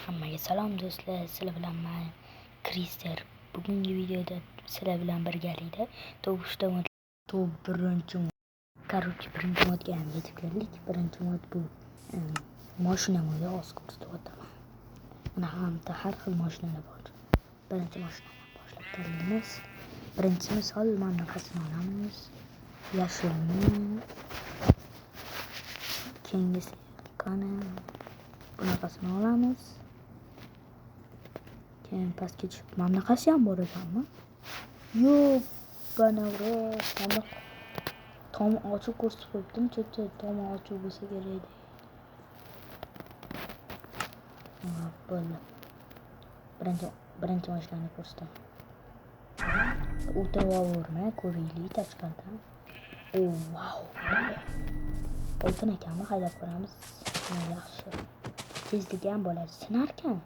Hammaga salom do'stlar, sizlar bilan men Krister. Bugungi videoda sizlar bilan birgalikda birinchi modga ham yetib keldik. Birinchi mod bu mashina modi, hozir ko'rsatyapman. Mana hamda har xil mashinalar bor. Birinchi mashinadan boshlab tanlaymiz. Birinchi misol mana qasini olamiz. Yashilni. Keyingisi qani bunaqasini olamiz. Keyin pastga tushib mana bunaqasi ham bor ekanmi? Yo'q, banavra mana tom ochiq ko'rsatib qo'yibdim. Chunki tom ochiq bo'lsa kerak edi. Bo'ldi. Birinchi mashinani ko'rsataman. O'tirib olvermay ko'raylik tashqaridan. Wow. Oltin ekanmi? Haydab ko'ramiz. Yaxshi. Tezligi ham bo'ladi. Sinarkan.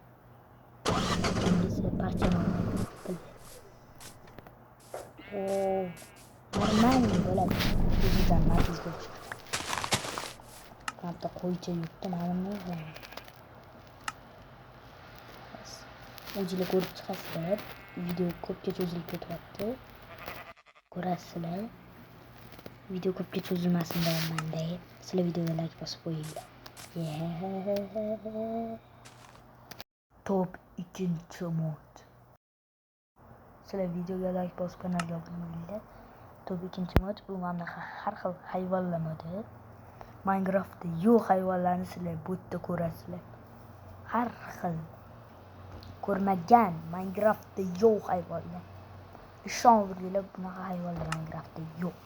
Normal bo'ladi. Bizdan matiz bo'lish. Hatto qo'ycha yutdi ma'lummi? O'zingizlar ko'rib chiqasizlar. Video ko'pga cho'zilib ketyapti. Ko'rasizlar. Video ko'pga cho'zilmasin deyapman-da. Sizlar videoga like bosib qo'yinglar. Top 2-mod. Sizlar videoga like bosib kanalga obuna bo'linglar. Top 2-mod bu mana har xil hayvonlar modi. Minecraftda yo'q hayvonlarni sizlar bu yerda ko'rasizlar. Har xil ko'rmagan Minecraftda yo'q hayvonlar. Ishoninglar, bunaqa hayvonlar Minecraftda yo'q.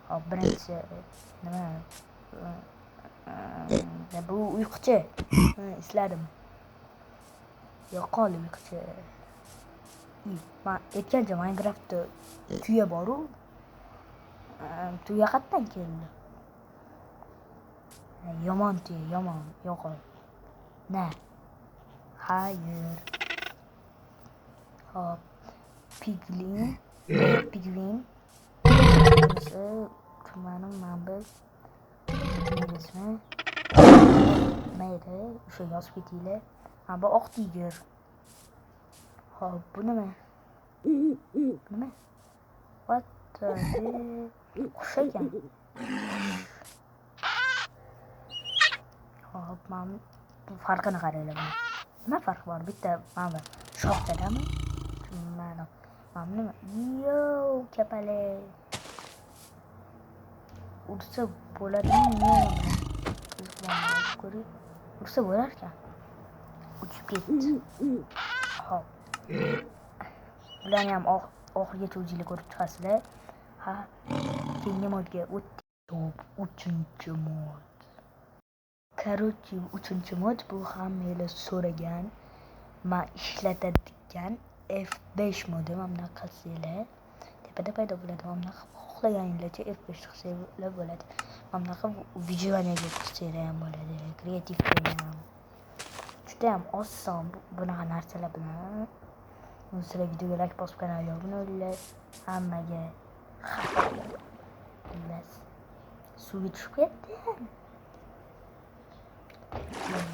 Hop, birinchi nima? Bu uyquchi. Esladim. Yo'qol uyquchi. Men aytgancha Minecraftda tuya bor-ku. Tuya qayerdan keldi? Yomon tuya, yomon. Yo'qol. Na. Hayır. Hop. Piglin. Kumanım mambız. Neresine? Neydi? Şu yaz bitiyle. Ha bu ok tiger. Hop bu ne mi? Bu ne? What the heck? Kuş ekan. Hop ben bu farkını qaraylar. Nima fark bor? Bitta mana shoxdadami? Mana nima? Yo, kapale. Ursa bo'ladimi? Ko'ring. Ursa bo'larkan. Uchib ketdi. Hop. Bularni ham oxirigacha o'zingizlar ko'rib chiqasizlar. Ha, keyingi modga o'tdik. 3-mod. Короче, 3-mod bu hammalar so'ragan, men ishlatadigan F5 modi. Mana qasinglar tepada paydo bo'ladi. Mana xohlaganingizcha F5 qilsanglar bo'ladi. Mana videolarga qilsanglar ham bo'ladi. Kreativ ham. Juda ham oson bunaqa narsalar bilan. Sizlar videoga like bosib kanalga obuna bo'linglar. Hammaga xayr. Suvga tushib ketdi.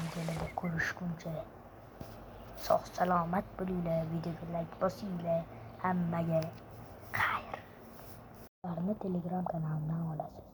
Videolarda ko'rishguncha sog' salomat bo'linglar. Videoga like bosinglar. Hammaga xayr. Ularni Telegram kanalimdan olasiz.